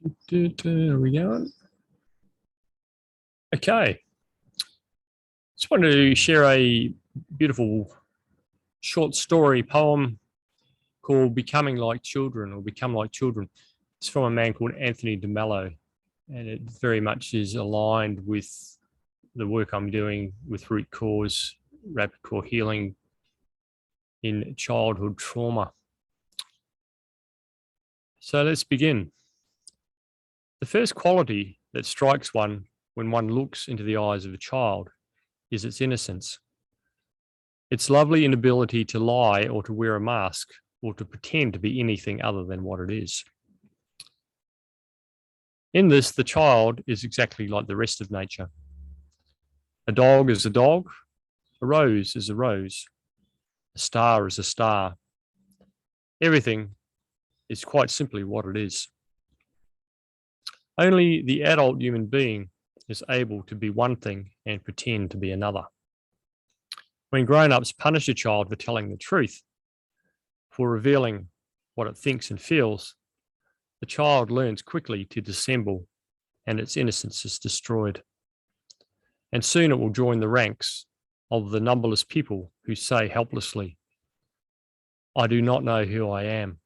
Are we going? Okay. Just wanted to share a beautiful short story poem called Becoming Like Children or Become Like Children. It's from a man called Anthony De Mellos, and it very much is aligned with the work I'm doing with root cause, rapid core healing in childhood trauma. So let's begin. The first quality that strikes one when one looks into the eyes of a child is its innocence. Its lovely inability to lie or to wear a mask or to pretend to be anything other than what it is. In this, the child is exactly like the rest of nature. A dog is a dog, a rose is a rose, a star is a star. Everything is quite simply what it is. Only the adult human being is able to be one thing and pretend to be another. When grown-ups punish a child for telling the truth, for revealing what it thinks and feels, the child learns quickly to dissemble and its innocence is destroyed. And soon it will join the ranks of the numberless people who say helplessly, "I do not know who I am."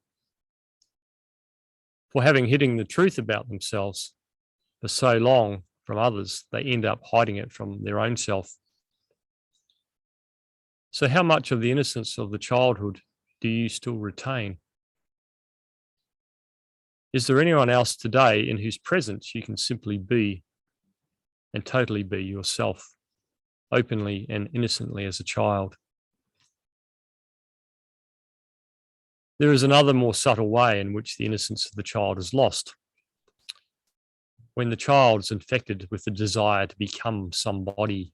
For having hidden the truth about themselves for so long from others, they end up hiding it from their own self. So how much of the innocence of the childhood do you still retain? Is there anyone else today in whose presence you can simply be and totally be yourself, openly and innocently as a child? There is another more subtle way in which the innocence of the child is lost. When the child is infected with the desire to become somebody.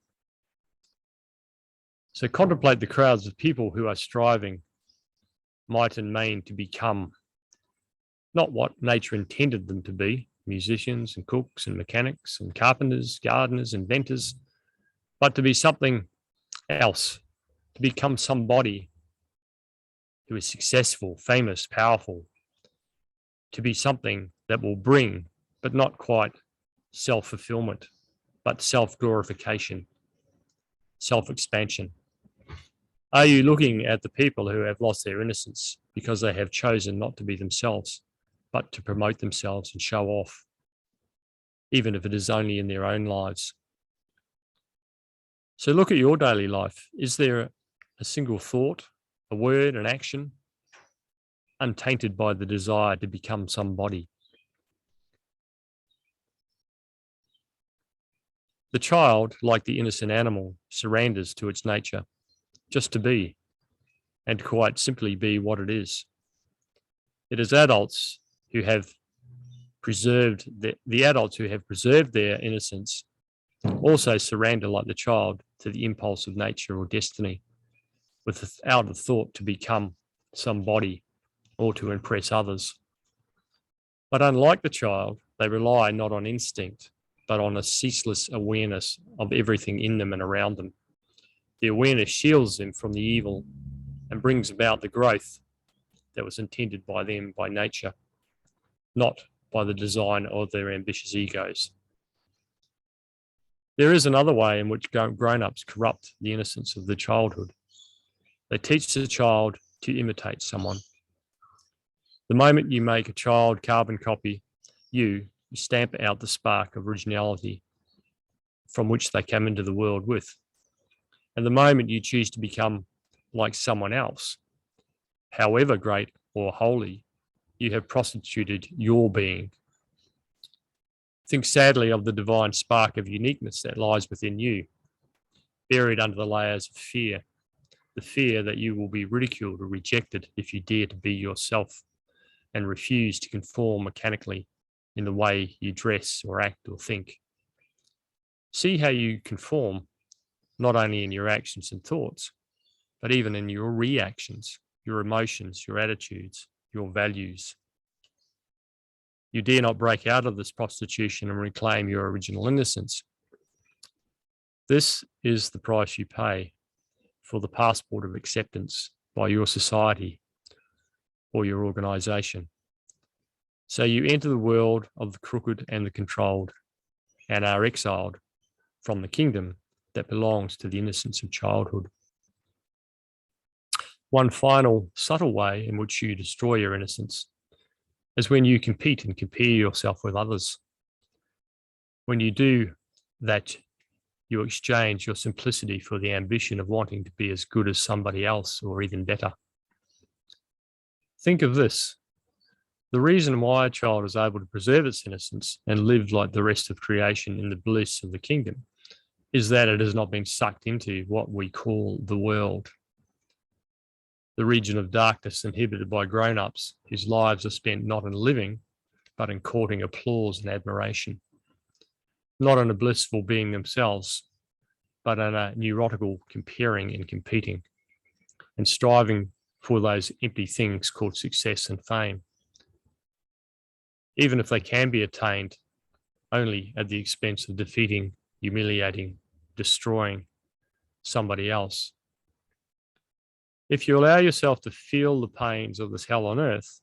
So contemplate the crowds of people who are striving, might and main, to become not what nature intended them to be, musicians and cooks and mechanics and carpenters, gardeners, inventors, but to be something else, to become somebody who is successful, famous, powerful, to be something that will bring, but not quite self-fulfillment, but self-glorification, self-expansion. Are you looking at the people who have lost their innocence because they have chosen not to be themselves, but to promote themselves and show off, even if it is only in their own lives? So look at your daily life. Is there a single thought, a word, an action, untainted by the desire to become somebody? The child, like the innocent animal, surrenders to its nature, just to be, and quite simply be what it is. It is adults who have preserved the adults who have preserved their innocence also surrender like the child to the impulse of nature or destiny, without a thought to become somebody or to impress others. But unlike the child, they rely not on instinct, but on a ceaseless awareness of everything in them and around them. The awareness shields them from the evil and brings about the growth that was intended by them by nature, not by the design of their ambitious egos. There is another way in which grown-ups corrupt the innocence of the childhood. They teach the child to imitate someone. The moment you make a child carbon copy, you stamp out the spark of originality from which they come into the world with. And the moment you choose to become like someone else, however great or holy, you have prostituted your being. Think sadly of the divine spark of uniqueness that lies within you, buried under the layers of fear, the fear that you will be ridiculed or rejected if you dare to be yourself and refuse to conform mechanically in the way you dress or act or think. See how you conform, not only in your actions and thoughts, but even in your reactions, your emotions, your attitudes, your values. You dare not break out of this prostitution and reclaim your original innocence. This is the price you pay for the passport of acceptance by your society or your organization. So you enter the world of the crooked and the controlled and are exiled from the kingdom that belongs to the innocence of childhood. One final subtle way in which you destroy your innocence is when you compete and compare yourself with others. When you do that, you exchange your simplicity for the ambition of wanting to be as good as somebody else or even better. Think of this. The reason why a child is able to preserve its innocence and live like the rest of creation in the bliss of the kingdom is that it has not been sucked into what we call the world, the region of darkness inhabited by grown-ups whose lives are spent not in living, but in courting applause and admiration, not in a blissful being themselves, but in a neurotical comparing and competing and striving for those empty things called success and fame, even if they can be attained only at the expense of defeating, humiliating, destroying somebody else. If you allow yourself to feel the pains of this hell on earth,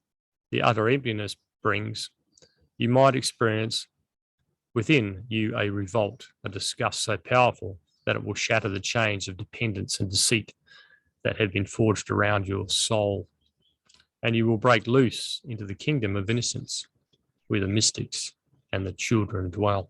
the utter emptiness brings, you might experience within you a revolt, a disgust so powerful that it will shatter the chains of dependence and deceit that have been forged around your soul. And you will break loose into the kingdom of innocence where the mystics and the children dwell.